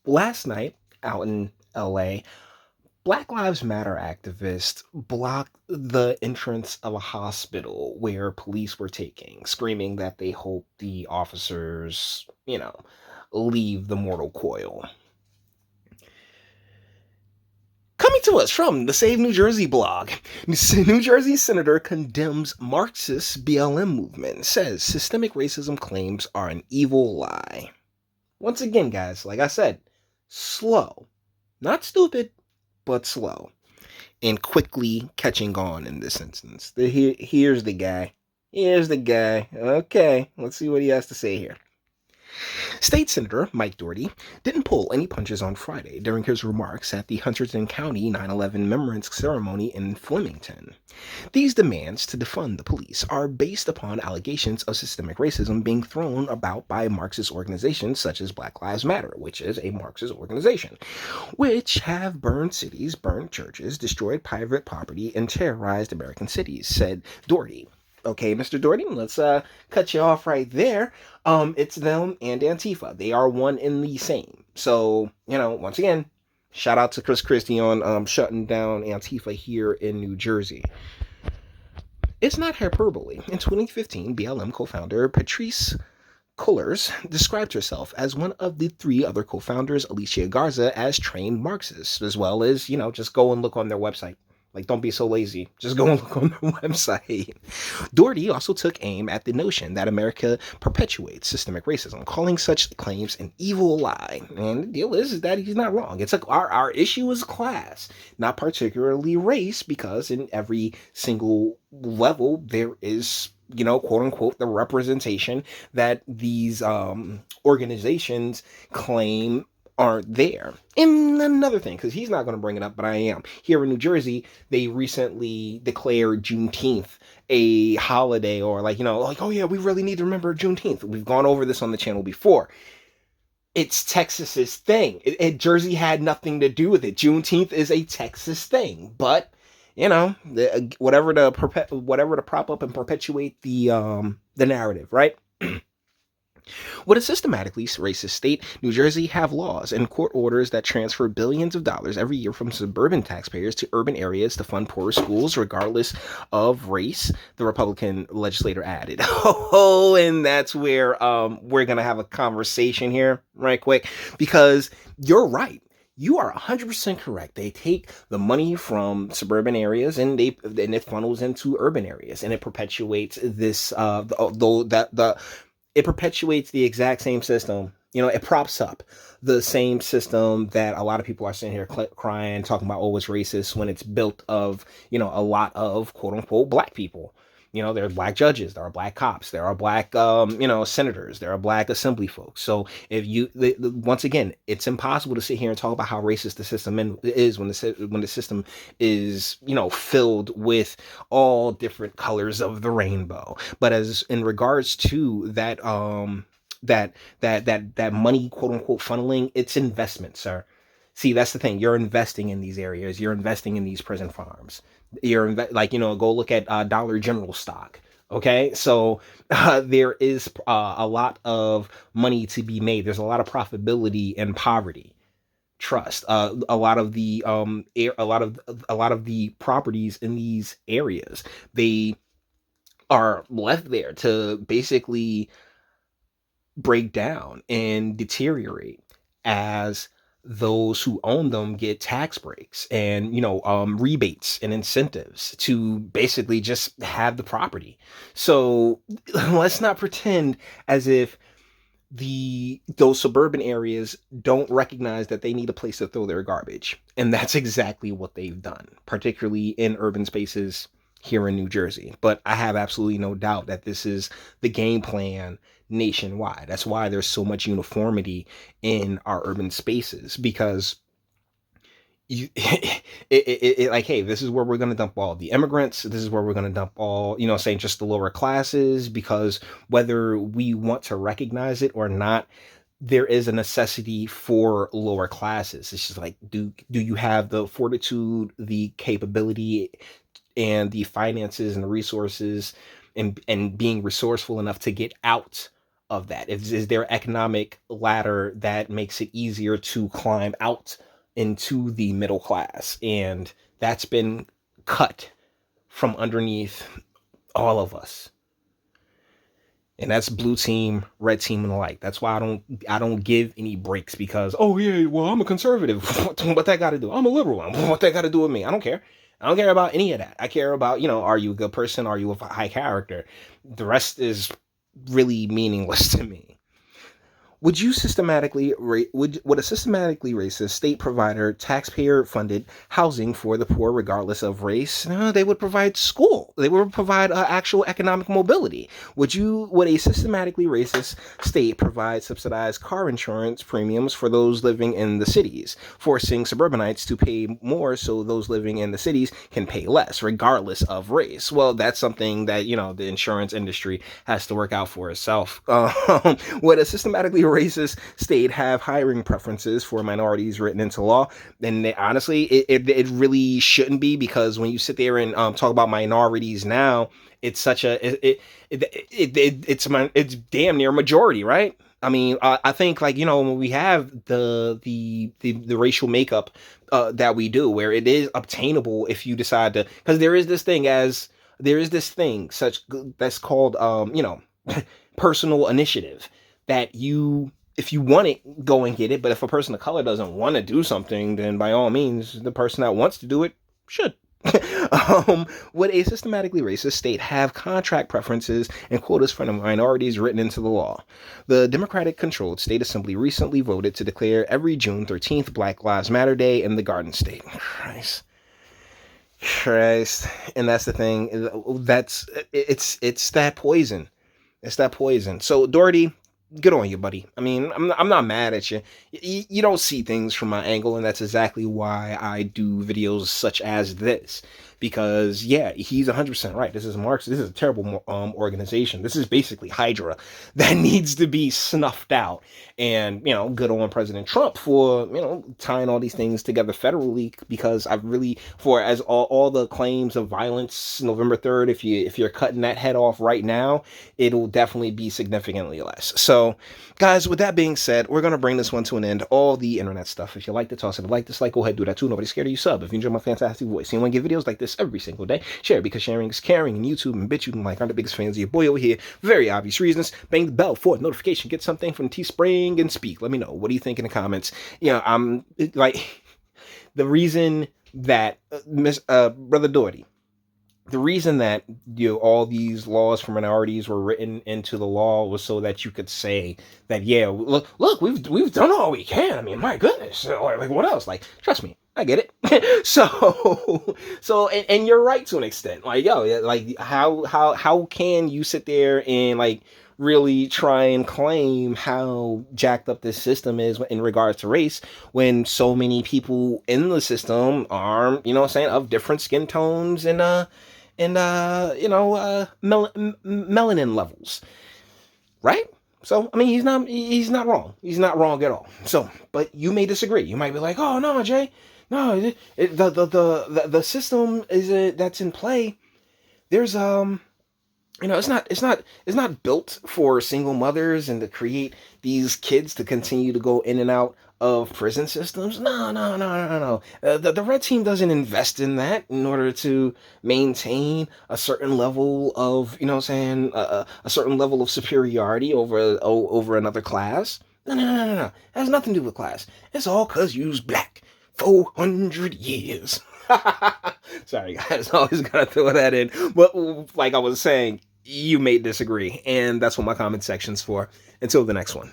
Last night out in LA, Black Lives Matter activists blocked the entrance of a hospital where police were taking, screaming that they hope the officers, leave the mortal coil. Coming to us from the Save New Jersey blog, New Jersey senator condemns Marxist BLM movement, says systemic racism claims are an evil lie. Once again, guys, like I said, slow. Not stupid, but slow. And quickly catching on in this instance. Here's the guy. Here's the guy. Okay, let's see what he has to say here. State Senator Mike Doherty didn't pull any punches on Friday during his remarks at the Hunterdon County 9/11 Remembrance Ceremony in Flemington. These demands to defund the police are based upon allegations of systemic racism being thrown about by Marxist organizations such as Black Lives Matter, which is a Marxist organization, which have burned cities, burned churches, destroyed private property, and terrorized American cities, said Doherty. Okay, Mr. Doherty, let's cut you off right there. It's them and Antifa. They are one in the same. So, once again, shout out to Chris Christie on shutting down Antifa here in New Jersey. It's not hyperbole. In 2015, BLM co-founder Patrice Cullors described herself as one of the three other co-founders, Alicia Garza, as trained Marxists, as well as, just go and look on their website. Like, don't be so lazy. Just go and look on the website. Doherty also took aim at the notion that America perpetuates systemic racism, calling such claims an evil lie. And the deal is that he's not wrong. It's like our issue is class, not particularly race, because in every single level there is, quote unquote, the representation that these organizations claim aren't there. And another thing, because he's not going to bring it up, but I am. Here in New Jersey, they recently declared Juneteenth a holiday, or oh yeah, we really need to remember Juneteenth. We've gone over this on the channel before. It's Texas's thing. Jersey had nothing to do with it. Juneteenth is a Texas thing, but whatever to prop up and perpetuate the narrative, right? With a systematically racist state, New Jersey have laws and court orders that transfer billions of dollars every year from suburban taxpayers to urban areas to fund poorer schools, regardless of race, the Republican legislator added. Oh, and that's where we're going to have a conversation here right quick, because you're right. You are 100% correct. They take the money from suburban areas and it funnels into urban areas, and it perpetuates this it perpetuates the exact same system. It props up the same system that a lot of people are sitting here crying, talking about, oh, it's racist, when it's built of, a lot of quote unquote black people. There are black judges, there are black cops, there are black, senators, there are black assembly folks. So once again, it's impossible to sit here and talk about how racist the system is when the system is, filled with all different colors of the rainbow. But as in regards to that, that money, quote unquote, funneling, it's investment, sir. See, that's the thing. You're investing in these areas. You're investing in these prison farms. Go look at Dollar General stock. Okay, so there is a lot of money to be made. There's a lot of profitability in poverty. Trust. A lot of the a lot of the properties in these areas, they are left there to basically break down and deteriorate as those who own them get tax breaks and rebates and incentives to basically just have the property. So let's not pretend as if those suburban areas don't recognize that they need a place to throw their garbage, and that's exactly what they've done, particularly in urban spaces here in New Jersey. But I have absolutely no doubt that this is the game plan nationwide. That's why there's so much uniformity in our urban spaces, because like, hey, this is where we're going to dump all the immigrants. This is where we're going to dump all, saying just the lower classes, because whether we want to recognize it or not, there is a necessity for lower classes. It's just like, do you have the fortitude, the capability, and the finances and the resources, and being resourceful enough to get out of that? Is there economic ladder that makes it easier to climb out into the middle class? And that's been cut from underneath all of us. And that's blue team, red team, and the like. That's why I don't give any breaks because, oh yeah, well, I'm a conservative. What that got to do? I'm a liberal. What that got to do with me? I don't care. I don't care about any of that. I care about, are you a good person? Are you a high character? The rest is really meaningless to me. Would a systematically racist state provider taxpayer-funded housing for the poor, regardless of race? No, they would provide school. They would provide actual economic mobility. Would a systematically racist state provide subsidized car insurance premiums for those living in the cities, forcing suburbanites to pay more so those living in the cities can pay less, regardless of race? Well, that's something that the insurance industry has to work out for itself. Would a systematically racist state have hiring preferences for minorities written into law? And honestly, it really shouldn't be, because when you sit there and talk about minorities now, it's such a it's damn near majority, right? I mean, I think, like, when we have the racial makeup that we do, where it is obtainable if you decide to, because there is this thing that's called personal initiative, that if you want it, go and get it. But if a person of color doesn't want to do something, then by all means, the person that wants to do it should. Would a systematically racist state have contract preferences and quotas for the minorities written into the law? The Democratic-controlled state assembly recently voted to declare every June 13th Black Lives Matter Day in the Garden State. Christ. And that's the thing. It's that poison. It's that poison. So, Doherty, good on you, buddy. I mean, I'm not mad at you. You don't see things from my angle, and that's exactly why I do videos such as this. Because, yeah, he's 100% right. This is Marx. This is a terrible organization. This is basically Hydra that needs to be snuffed out. And, good on President Trump for, tying all these things together federally, because I really, for as all the claims of violence November 3rd, if you're cutting that head off right now, it'll definitely be significantly less. So, guys, with that being said, we're going to bring this one to an end. All the internet stuff. If you like the toss it, like, dislike, go ahead, do that too. Nobody's scared of you. Sub. If you enjoy my fantastic voice, you want to get videos like this every single day, share, because sharing is caring, and YouTube and Bitchute and like are the biggest fans of your boy over here. Very obvious reasons. Bang the bell for a notification. Get something from Teespring and speak. Let me know. What do you think in the comments? I'm like, the reason that Brother Doherty, the reason that all these laws for minorities were written into the law was so that you could say that, yeah, look, we've done all we can. I mean, my goodness, like what else? Like, trust me, I get it. so, and you're right to an extent. Like, like how can you sit there and like really try and claim how jacked up this system is in regards to race, when so many people in the system are, of different skin tones and melanin levels, right? So, I mean, he's not wrong. He's not wrong at all. So, but you may disagree. You might be like, oh no, Jay, no, the system that's in play. There's it's not built for single mothers and to create these kids to continue to go in and out of prison systems. No. The red team doesn't invest in that in order to maintain a certain level of, a certain level of superiority over another class. No. It has nothing to do with class. It's all because you's black. 400 years. Sorry, guys. I always gotta throw that in. But like I was saying, you may disagree. And that's what my comment section's for. Until the next one.